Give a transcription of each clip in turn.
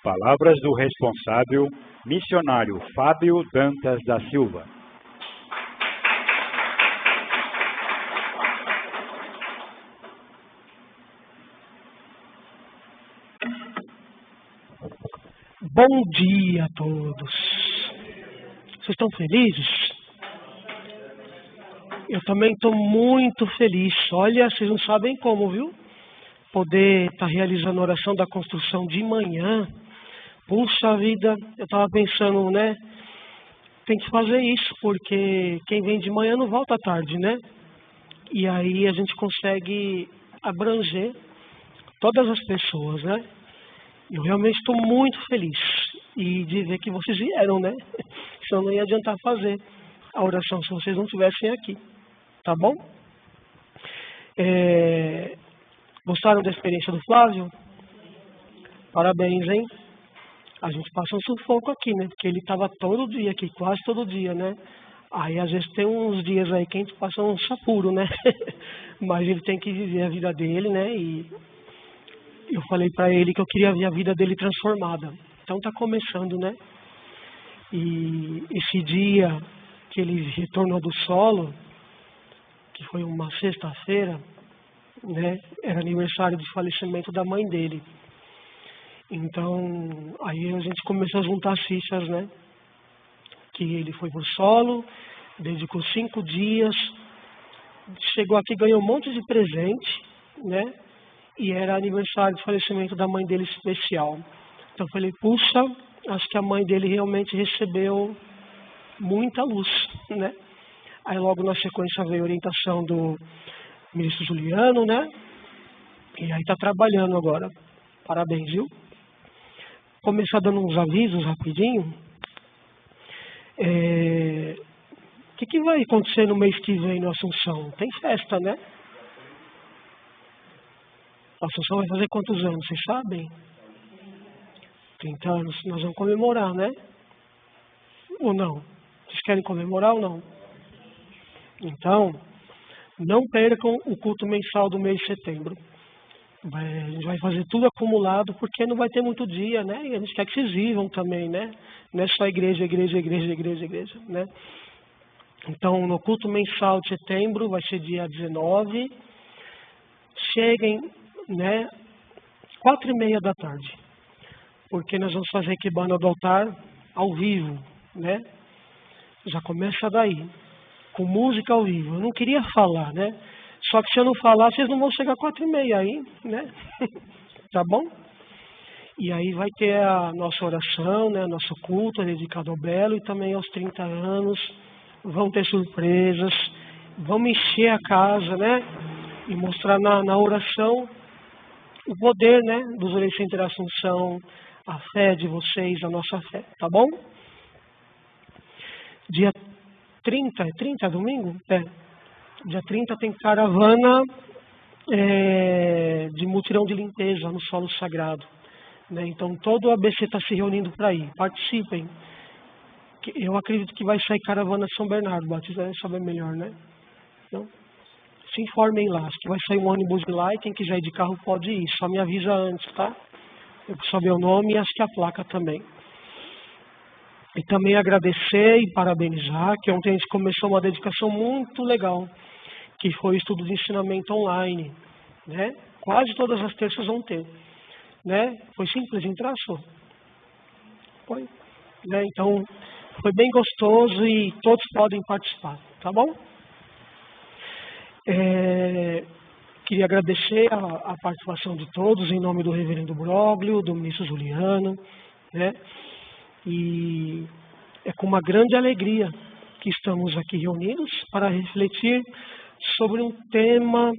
Palavras do responsável, missionário Fábio Dantas da Silva. Bom dia a todos. Vocês estão felizes? Eu também estou muito feliz. Olha, vocês não sabem como, viu? Poder estar realizando a oração da construção de manhã. Puxa vida, eu estava pensando, né? Tem que fazer isso, porque quem vem de manhã não volta à tarde, né? E aí a gente consegue abranger todas as pessoas, né? Eu realmente estou muito feliz e de ver que vocês vieram, né? Senão não ia adiantar fazer a oração se vocês não estivessem aqui, tá bom? Gostaram da experiência do Flávio? Parabéns, hein? A gente passa um sufoco aqui, né? Porque ele estava todo dia aqui, quase todo dia, né? Aí às vezes tem uns dias aí que a gente passa um sapuro, né? Mas ele tem que viver a vida dele, né? E eu falei para ele que eu queria ver a vida dele transformada. Então tá começando, né? E esse dia que ele retornou do solo, que foi uma sexta-feira, né? Era aniversário de falecimento da mãe dele. Então, aí a gente começou a juntar as fichas, né? Que ele foi pro solo, dedicou 5 dias, chegou aqui, ganhou um monte de presente, né? E era aniversário de falecimento da mãe dele especial. Então eu falei, puxa, acho que a mãe dele realmente recebeu muita luz, né? Aí logo na sequência veio a orientação do ministro Juliano, né? E aí tá trabalhando agora. Parabéns, viu? Começar dando uns avisos rapidinho. O que vai acontecer no mês que vem no Assunção? Tem festa, né? A Assunção vai fazer quantos anos, vocês sabem? 30 anos. Nós vamos comemorar, né? Ou não? Vocês querem comemorar ou não? Então, não percam o culto mensal do mês de setembro. A gente vai fazer tudo acumulado, porque não vai ter muito dia, né? E a gente quer que vocês vivam também, né? Não é só igreja, né? Então, no culto mensal de setembro, vai ser dia 19. Cheguem, né? 4:30 da tarde. Porque nós vamos fazer Ikebana do altar ao vivo, né? Já começa daí. Com música ao vivo. Eu não queria falar, né? Só que se eu não falar, vocês não vão chegar 4:30 aí, né? Tá bom? E aí vai ter a nossa oração, né? Nosso culto dedicado ao Belo e também aos 30 anos. Vão ter surpresas. Vamos encher a casa, né? E mostrar na oração o poder, né? Dos Orixás Inter-Assunção, a fé de vocês, a nossa fé. Tá bom? Dia 30, é 30 domingo? Dia 30 tem caravana de mutirão de limpeza no solo sagrado, né? Então todo o ABC está se reunindo para ir. Participem. Eu acredito que vai sair caravana de São Bernardo. Batista deve saber melhor, né? Então, se informem lá. Acho que vai sair um ônibus de lá e quem quiser ir de carro pode ir. Só me avisa antes, tá? Eu preciso saber o nome e acho que a placa também. E também agradecer e parabenizar que ontem a gente começou uma dedicação muito legal, que foi o estudo de ensinamento online, né? Quase todas as terças vão ter, né? Foi simples entrar, só? Foi, né? Então, foi bem gostoso e todos podem participar, tá bom? Queria agradecer a participação de todos em nome do reverendo Broglio, do ministro Juliano, né? E é com uma grande alegria que estamos aqui reunidos para refletir sobre um tema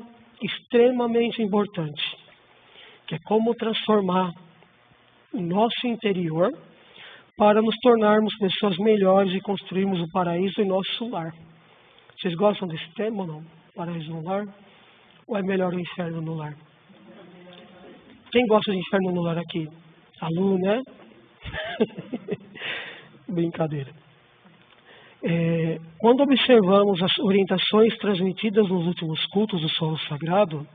extremamente importante, que é como transformar o nosso interior para nos tornarmos pessoas melhores e construirmos o paraíso em nosso lar. Vocês gostam desse tema ou não? Paraíso no lar? Ou é melhor o inferno no lar? Quem gosta de inferno no lar aqui? A Lu, né? Brincadeira. Quando observamos as orientações transmitidas nos últimos cultos do solo sagrado,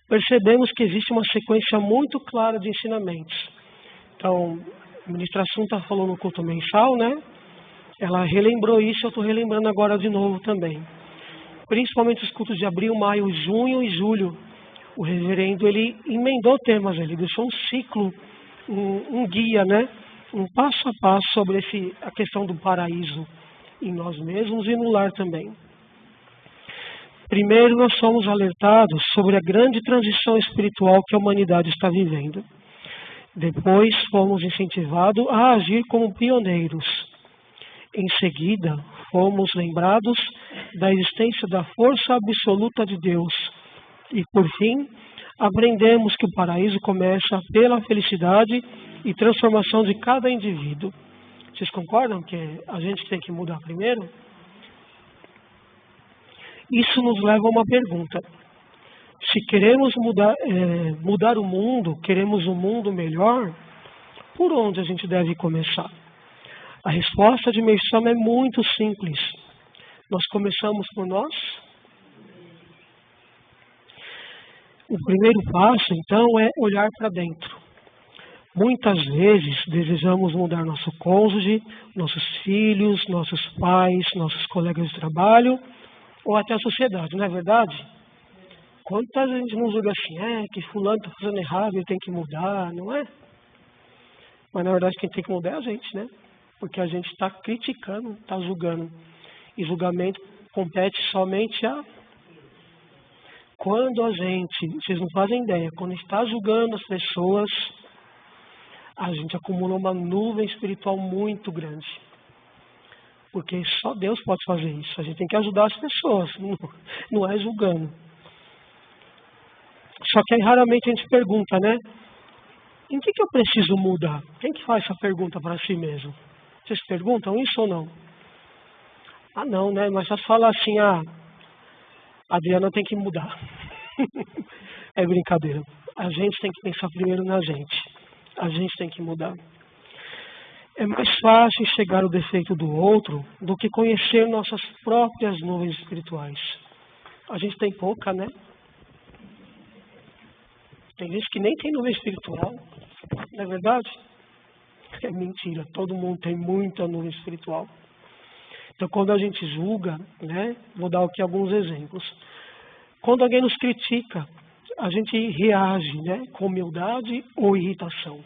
percebemos que existe uma sequência muito clara de ensinamentos. Então, a ministra Assunta falou no culto mensal, né? Ela relembrou isso, eu estou relembrando agora de novo também. Principalmente os cultos de abril, maio, junho e julho. O reverendo, ele emendou temas, ele deixou um ciclo, um guia, né? Um passo a passo sobre a questão do paraíso em nós mesmos e no lar também. Primeiro, nós somos alertados sobre a grande transição espiritual que a humanidade está vivendo. Depois, fomos incentivados a agir como pioneiros. Em seguida, fomos lembrados da existência da força absoluta de Deus. E, por fim, aprendemos que o paraíso começa pela felicidade e transformação de cada indivíduo. Vocês concordam que a gente tem que mudar primeiro? Isso nos leva a uma pergunta. Se queremos mudar o mundo, queremos um mundo melhor, por onde a gente deve começar? A resposta de Mersam é muito simples. Nós começamos por nós. O primeiro passo, então, é olhar para dentro. Muitas vezes desejamos mudar nosso cônjuge, nossos filhos, nossos pais, nossos colegas de trabalho, ou até a sociedade, não é verdade? Quantas a gente não julga assim, que fulano está fazendo errado, ele tem que mudar, não é? Mas na verdade quem tem que mudar é a gente, né? Porque a gente está criticando, está julgando. E julgamento compete somente a... Quando a gente, vocês não fazem ideia, quando está julgando as pessoas, a gente acumula uma nuvem espiritual muito grande. Porque só Deus pode fazer isso. A gente tem que ajudar as pessoas, não é julgando. Só que aí raramente a gente pergunta, né? Em que eu preciso mudar? Quem que faz essa pergunta para si mesmo? Vocês perguntam isso ou não? Ah, não, né? Mas só fala assim, a Adriana tem que mudar. É brincadeira. A gente tem que pensar primeiro na gente. A gente tem que mudar. É mais fácil enxergar o defeito do outro do que conhecer nossas próprias nuvens espirituais. A gente tem pouca, né? Tem gente que nem tem nuvem espiritual. Não é verdade? É mentira. Todo mundo tem muita nuvem espiritual. Então, quando a gente julga, né? Vou dar aqui alguns exemplos. Quando alguém nos critica, a gente reage, né? Com humildade ou irritação.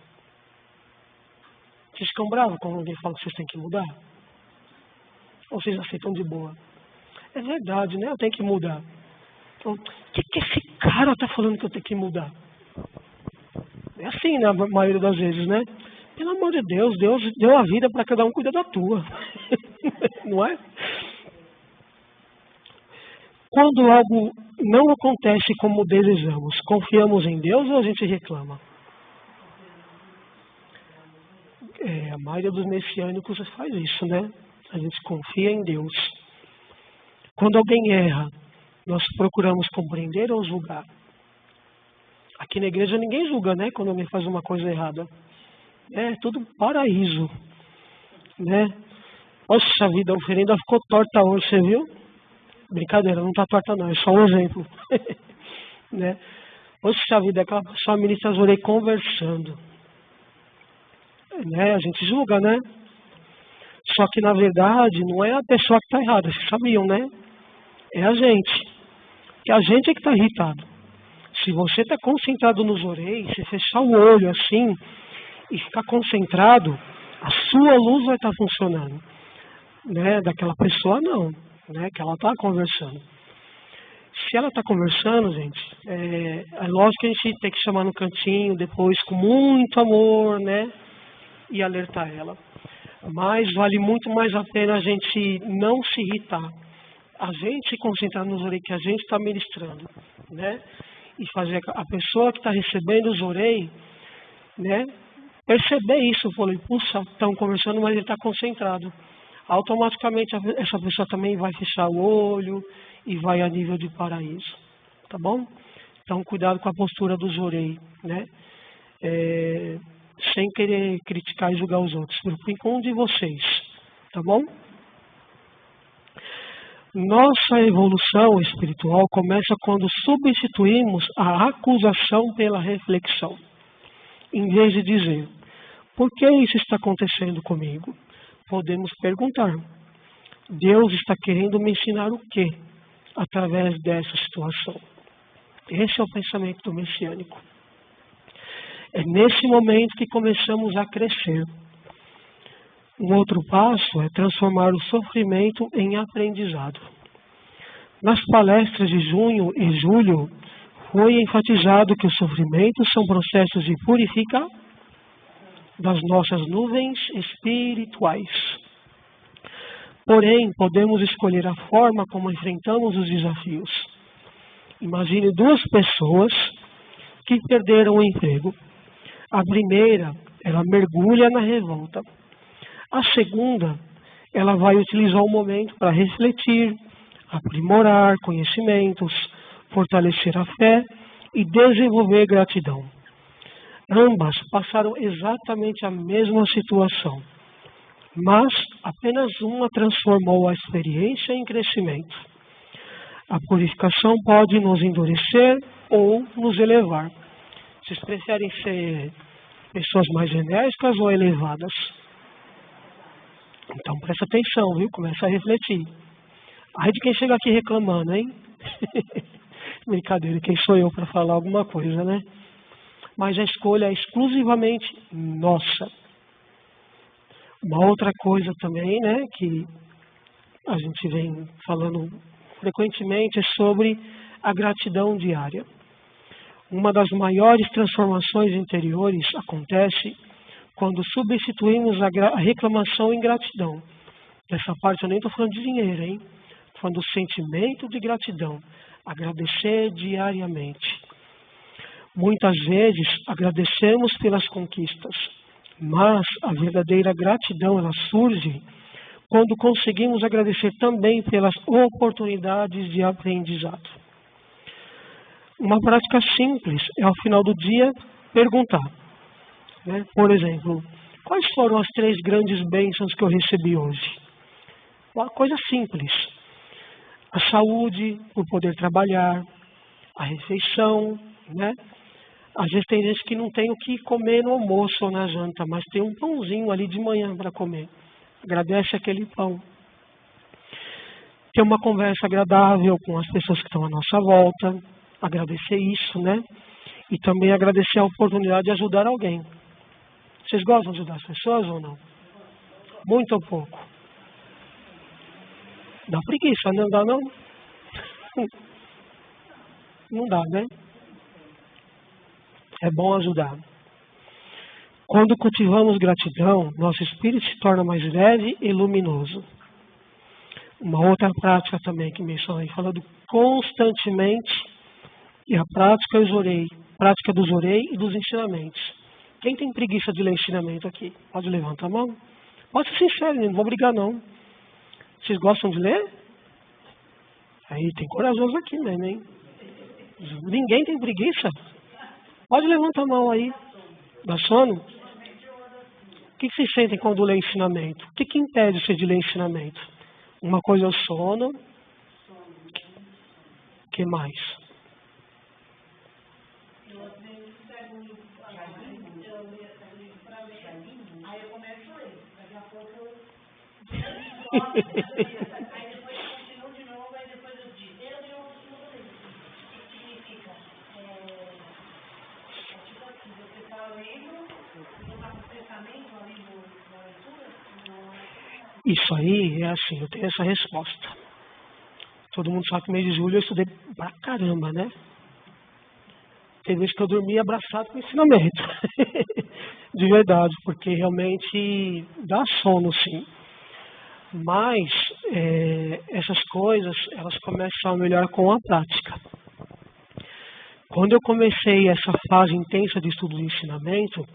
Vocês ficam bravos quando alguém fala que vocês têm que mudar? Ou vocês aceitam de boa? É verdade, né? Eu tenho que mudar. Então, o que esse cara está falando que eu tenho que mudar? É assim, na maioria das vezes, né? Pelo amor de Deus, Deus deu a vida para cada um cuidar da tua. Não é? Quando algo não acontece como desejamos, confiamos em Deus ou a gente reclama? A maioria dos messiânicos faz isso, né? A gente confia em Deus. Quando alguém erra, nós procuramos compreender ou julgar? Aqui na igreja ninguém julga, né? Quando alguém faz uma coisa errada. É tudo paraíso, né? Nossa vida, a oferenda ficou torta hoje, você viu? Brincadeira, não está torta não, é só um exemplo. Né? Poxa vida, aquela pessoa ministra as orelhas conversando. Né? A gente julga, né? Só que na verdade não é a pessoa que está errada, vocês sabiam, né? É a gente. E a gente é que está irritado. Se você está concentrado nos orelhos, se fechar o olho assim e ficar concentrado, a sua luz vai estar funcionando. Né? Daquela pessoa não, né? Que ela está conversando. Se ela está conversando, gente, é lógico que a gente tem que chamar no cantinho depois com muito amor, né? E alertar ela. Mas vale muito mais a pena a gente não se irritar. A gente se concentrar nos orei que a gente está ministrando, né? E fazer a pessoa que está recebendo os orei, né? Perceber isso. Eu falei, puxa, estão conversando, mas ele está concentrado. Automaticamente essa pessoa também vai fechar o olho e vai a nível de paraíso. Tá bom? Então, cuidado com a postura dos orei, né? Sem querer criticar e julgar os outros. Preocupem com um de vocês. Tá bom? Nossa evolução espiritual começa quando substituímos a acusação pela reflexão. Em vez de dizer, Por que isso está acontecendo comigo? Podemos perguntar. Deus está querendo me ensinar o quê através dessa situação? Esse é o pensamento messiânico. É nesse momento que começamos a crescer. Um outro passo é transformar o sofrimento em aprendizado. Nas palestras de junho e julho, foi enfatizado que os sofrimentos são processos de purificação das nossas nuvens espirituais. Porém, podemos escolher a forma como enfrentamos os desafios. Imagine duas pessoas que perderam o emprego. A primeira, ela mergulha na revolta. A segunda, ela vai utilizar o momento para refletir, aprimorar conhecimentos, fortalecer a fé e desenvolver gratidão. Ambas passaram exatamente a mesma situação, mas apenas uma transformou a experiência em crescimento. A purificação pode nos endurecer ou nos elevar. Vocês preferem ser pessoas mais enérgicas ou elevadas? Então presta atenção, viu? Começa a refletir. Ai de quem chega aqui reclamando, hein? Brincadeira, quem sou eu para falar alguma coisa, né? Mas a escolha é exclusivamente nossa. Uma outra coisa também, né, que a gente vem falando frequentemente é sobre a gratidão diária. Uma das maiores transformações interiores acontece quando substituímos a reclamação em gratidão. Dessa parte eu nem estou falando de dinheiro, hein? Estou falando do sentimento de gratidão. Agradecer diariamente. Muitas vezes agradecemos pelas conquistas, mas a verdadeira gratidão ela surge quando conseguimos agradecer também pelas oportunidades de aprendizado. Uma prática simples é ao final do dia perguntar, né? Por exemplo, quais foram as 3 grandes bênçãos que eu recebi hoje? Uma coisa simples. A saúde, o poder trabalhar, a refeição, né? Às vezes tem gente que não tem o que comer no almoço ou na janta, mas tem um pãozinho ali de manhã para comer. Agradece aquele pão. Ter uma conversa agradável com as pessoas que estão à nossa volta. Agradecer isso, né? E também agradecer a oportunidade de ajudar alguém. Vocês gostam de ajudar as pessoas ou não? Muito ou pouco? Dá preguiça, não dá não? Não dá, né? É bom ajudar. Quando cultivamos gratidão, nosso espírito se torna mais leve e luminoso. Uma outra prática também que mencionei, falando constantemente, é a prática dos orei e dos ensinamentos. Quem tem preguiça de ler ensinamento aqui? Pode levantar a mão? Pode ser sincero, não vou brigar não. Vocês gostam de ler? Aí tem corajoso aqui mesmo, hein? Ninguém tem preguiça? Pode levantar a mão aí. Dá sono? O que vocês sentem quando lê ensinamento? O que impede você de ler ensinamento? Uma coisa é o sono. O que mais? Aí eu começo a ler. Daqui a pouco eu... Aí depois eu continuo de novo, aí depois eu digo. Eu continuo lendo. O que significa? Tipo assim, você está lendo, você está com o pensamento ali na leitura? Isso aí é assim, eu tenho essa resposta. Todo mundo sabe que no mês de julho eu estudei pra caramba, né? Tem vezes que eu dormi abraçado com o ensinamento. De verdade, porque realmente dá sono, sim. Mas essas coisas, elas começam a melhorar com a prática. Quando eu comecei essa fase intensa de estudo de ensinamento,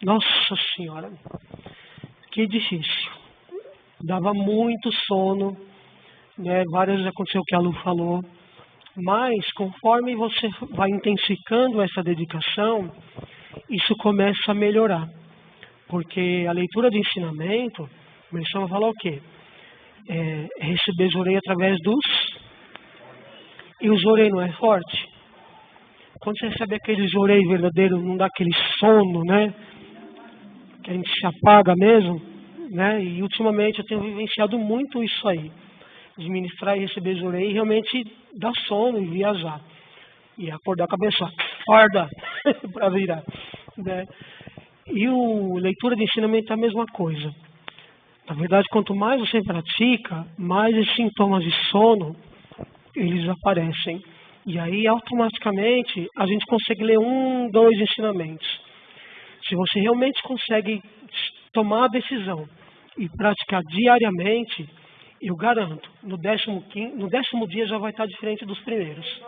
nossa senhora, que difícil. Dava muito sono, né? Várias vezes aconteceu o que a Lu falou. Mas, conforme você vai intensificando essa dedicação, isso começa a melhorar. Porque a leitura de ensinamento, a missão fala o quê? Receber Zorei através dos... E o Zorei não é forte? Quando você recebe aquele Zorei verdadeiro, não dá aquele sono, né? que a gente se apaga mesmo, né? E ultimamente eu tenho vivenciado muito isso aí, de ministrar e receber Jorei e realmente dar sono e viajar. E acordar a cabeça, acorda, para virar, né? E o leitura de ensinamento é a mesma coisa. Na verdade, quanto mais você pratica, mais esses sintomas de sono, eles aparecem. E aí, automaticamente, a gente consegue ler 1, 2 ensinamentos. Se você realmente consegue tomar a decisão e praticar diariamente, eu garanto, no 10º dia já vai estar diferente dos primeiros.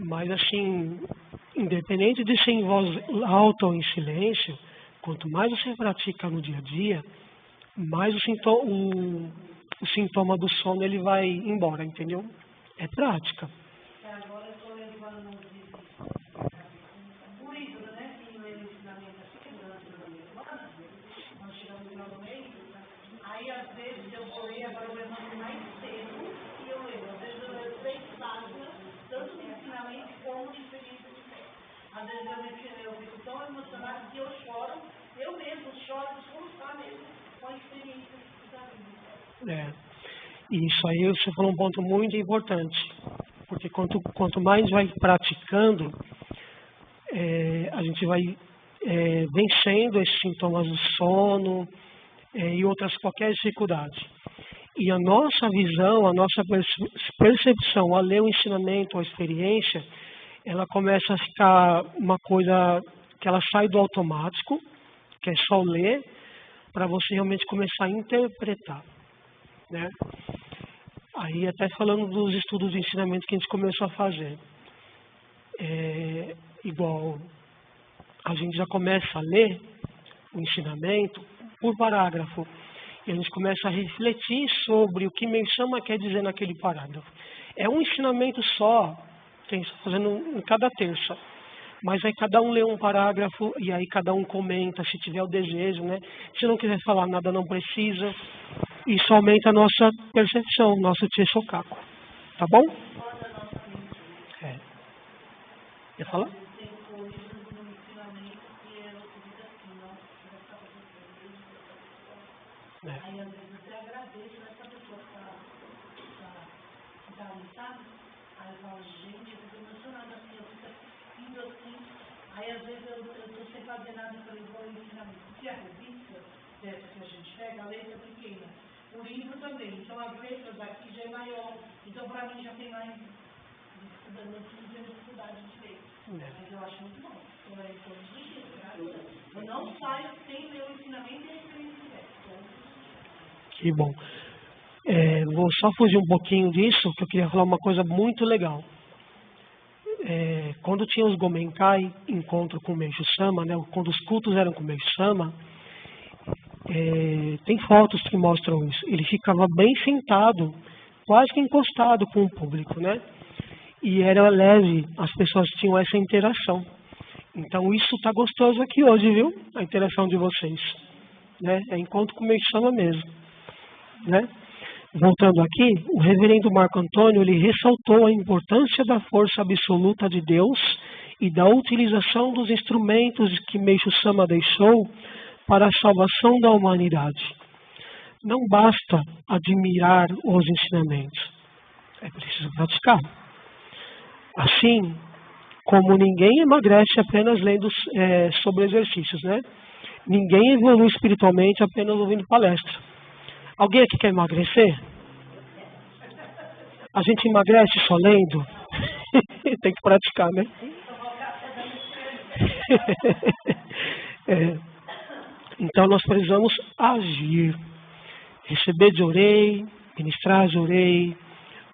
Mas assim, independente de ser em voz alta ou em silêncio, quanto mais você pratica no dia a dia, mais o sintoma do sono ele vai embora, entendeu? É prática. Agora eu estou levando por isso, né? Que no ensinamento assim, durante a semana, nós chegamos no meio, aí às vezes eu vou ler, agora eu levanto mais cedo e eu leio. Às vezes eu leio 3 páginas, tanto de ensinamento como de experiência de fé. Às vezes eu fico tão emocionada que eu choro, eu mesmo choro de soluçar mesmo com a experiência da vida. E isso aí você falou um ponto muito importante, porque quanto mais vai praticando, a gente vai vencendo esses sintomas do sono e outras qualquer dificuldade. E a nossa visão, a nossa percepção a ler o ensinamento, a experiência, ela começa a ficar uma coisa que ela sai do automático, que é só ler, para você realmente começar a interpretar, né? Aí até falando dos estudos de ensinamento que a gente começou a fazer, igual a gente já começa a ler o ensinamento por parágrafo, e a gente começa a refletir sobre o que Meisama quer dizer naquele parágrafo. É um ensinamento só, que a gente está fazendo em cada terça, mas aí cada um lê um parágrafo e aí cada um comenta, se tiver o desejo, né? Se não quiser falar nada, não precisa. Isso aumenta a nossa percepção, nosso Tsheshokaku. Tá bom? Quer falar? Aí às vezes você agradece essa pessoa que está ali, sabe? Aí eu falo, gente, eu fico emocionada assim, eu fico assistindo assim. Aí às vezes eu estou sem fazer nada, eu falei, vou ensinar. Se a revista dessa que a gente pega, a letra é pequena. O livro também, então as letras aqui já é maior. Então para mim já tem mais dificuldade de ler. Mas eu acho muito bom. Eu leio todos os dias, graças a Deus. Eu não saio sem ler o ensinamento e a experiência de fé. Que bom. Vou só fugir um pouquinho disso, que eu queria falar uma coisa muito legal. Quando tinha os Gomenkai, encontro com o Meishu Sama, né, quando os cultos eram com o Meishu Sama, tem fotos que mostram isso. Ele ficava bem sentado, quase que encostado com o público, né? E era leve, as pessoas tinham essa interação. Então isso está gostoso aqui hoje, viu? A interação de vocês, né? É encontro com o Meishu Sama mesmo, né? Voltando aqui, o reverendo Marco Antônio ele ressaltou a importância da força absoluta de Deus e da utilização dos instrumentos que Meishu Sama deixou para a salvação da humanidade. Não basta admirar os ensinamentos, é preciso praticar. Assim, como ninguém emagrece apenas lendo sobre exercícios, né? Ninguém evolui espiritualmente apenas ouvindo palestra. Alguém aqui quer emagrecer? A gente emagrece só lendo? Tem que praticar, né? Então nós precisamos agir. Receber Jorei, ministrar Jorei,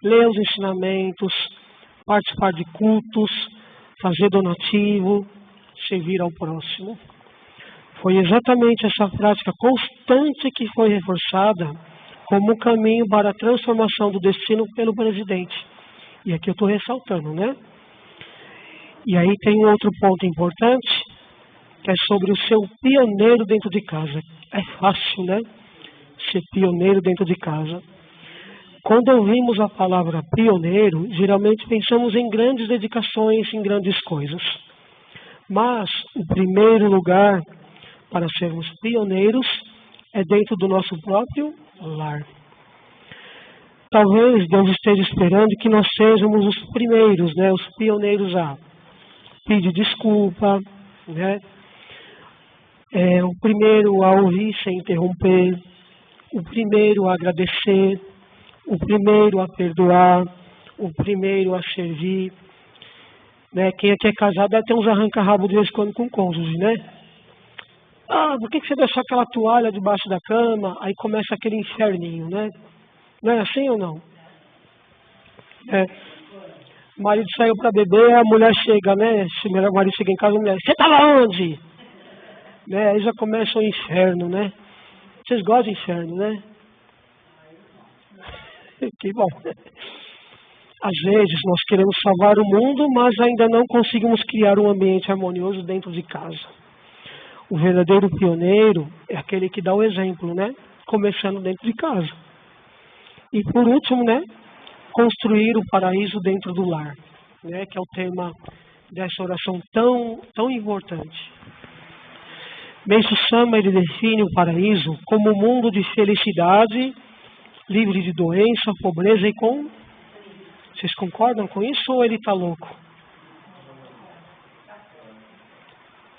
ler os ensinamentos, participar de cultos, fazer donativo, servir ao próximo. Foi exatamente essa prática constante que foi reforçada como um caminho para a transformação do destino pelo presidente. E aqui eu estou ressaltando, né? E aí tem um outro ponto importante, que é sobre o ser pioneiro dentro de casa. É fácil, né? Ser pioneiro dentro de casa. Quando ouvimos a palavra pioneiro, geralmente pensamos em grandes dedicações, em grandes coisas. Mas o primeiro lugar para sermos pioneiros é dentro do nosso próprio lar. Talvez Deus esteja esperando que nós sejamos os primeiros, né? Os pioneiros a pedir desculpa, né? O primeiro a ouvir sem interromper, o primeiro a agradecer, o primeiro a perdoar, o primeiro a servir. Né? Quem aqui é casado deve ter uns arranca-rabo de vez em quando com o cônjuge, né? Ah, por que você deixou aquela toalha debaixo da cama? Aí começa aquele inferninho, né? Não é assim ou não? O marido saiu para beber, a mulher chega, né? Se o marido chega em casa, a mulher, você estava onde? Né? Aí já começa o inferno, né? Vocês gostam de inferno, né? Que bom. Às vezes nós queremos salvar o mundo, mas ainda não conseguimos criar um ambiente harmonioso dentro de casa. O verdadeiro pioneiro é aquele que dá o exemplo, né? Começando dentro de casa. E por último, né? Construir o paraíso dentro do lar, né? Que é o tema dessa oração tão importante. Meishu Sama, ele define o paraíso como um mundo de felicidade, livre de doença, pobreza e com... Vocês concordam com isso ou ele está louco?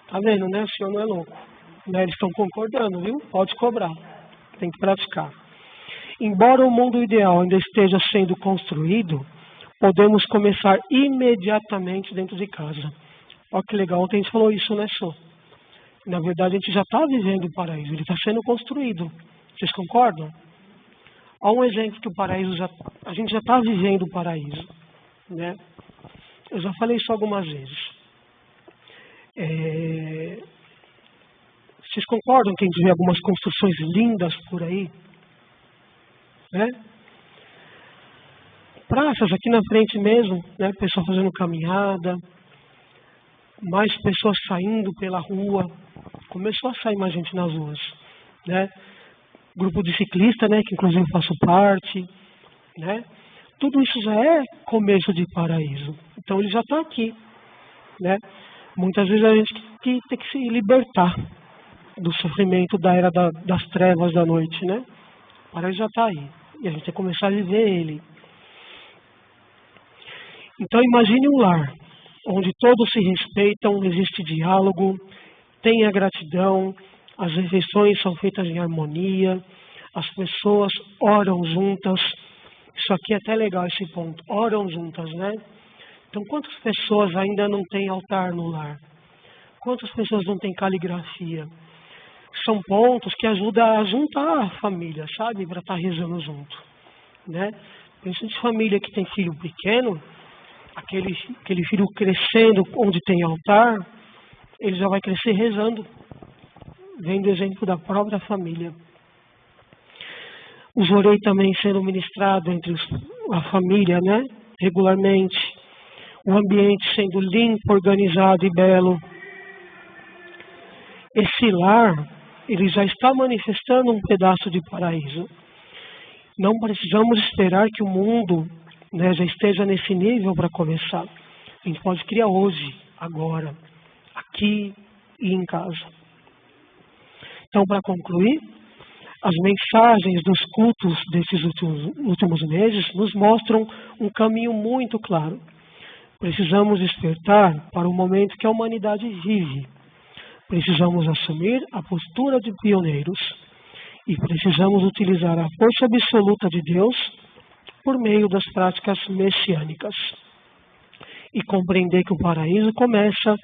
Tá vendo, né? O senhor não é louco. Né? Eles estão concordando, viu? Pode cobrar. Tem que praticar. Embora o mundo ideal ainda esteja sendo construído, podemos começar imediatamente dentro de casa. Olha que legal, ontem a gente falou isso, né, Sô? Na verdade, a gente já está vivendo o paraíso, ele está sendo construído. Vocês concordam? Olha um exemplo que o paraíso a gente já está vivendo o paraíso, né? Eu já falei isso algumas vezes. Vocês concordam que a gente vê algumas construções lindas por aí? Né? Praças aqui na frente mesmo, né? Pessoal fazendo caminhada, mais pessoas saindo pela rua, começou a sair mais gente nas ruas, né? Grupo de ciclista, né? Que inclusive eu faço parte, né? Tudo isso já é começo de paraíso. Então ele já está aqui, né? Muitas vezes a gente tem que se libertar do sofrimento da era das trevas da noite, né? O paraíso já está aí. E a gente tem que começar a viver ele. Então imagine um lar, onde todos se respeitam, existe diálogo, tem a gratidão, as refeições são feitas em harmonia, as pessoas oram juntas. Isso aqui é até legal esse ponto, oram juntas, né? Então quantas pessoas ainda não têm altar no lar? Quantas pessoas não têm caligrafia? São pontos que ajudam a juntar a família, sabe? Para estar rezando junto, né? Pensa de família que tem filho pequeno, aquele filho crescendo onde tem altar, ele já vai crescer rezando, vendo exemplo da própria família. Os orei também sendo ministrado entre a família, né? Regularmente. O ambiente sendo limpo, organizado e belo. Esse lar, ele já está manifestando um pedaço de paraíso. Não precisamos esperar que o mundo, né, já esteja nesse nível para começar. A gente pode criar hoje, agora, aqui e em casa. Então, para concluir, as mensagens dos cultos desses últimos meses nos mostram um caminho muito claro. Precisamos despertar para o momento que a humanidade vive. Precisamos assumir a postura de pioneiros e precisamos utilizar a força absoluta de Deus por meio das práticas messiânicas e compreender que o paraíso começa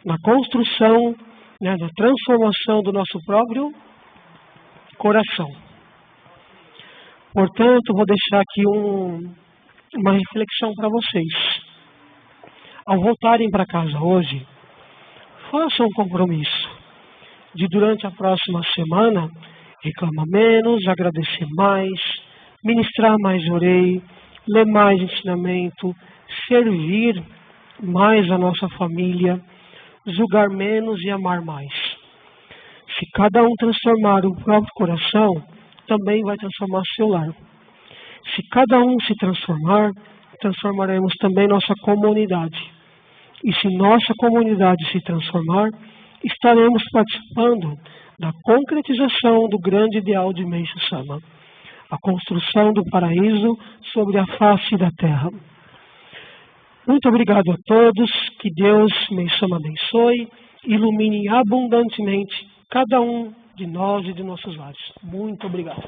na construção, né, na transformação do nosso próprio coração. Portanto, vou deixar aqui uma reflexão para vocês. Ao voltarem para casa hoje, façam um compromisso de durante a próxima semana reclamar menos, agradecer mais, ministrar mais orei, ler mais ensinamento, servir mais a nossa família, julgar menos e amar mais. Se cada um transformar o próprio coração, também vai transformar seu lar. Se cada um se transformar, transformaremos também nossa comunidade. E se nossa comunidade se transformar, estaremos participando da concretização do grande ideal de Meishu Sama, a construção do paraíso sobre a face da terra. Muito obrigado a todos, que Deus Meishu Sama abençoe e ilumine abundantemente cada um de nós e de nossos lares. Muito obrigado.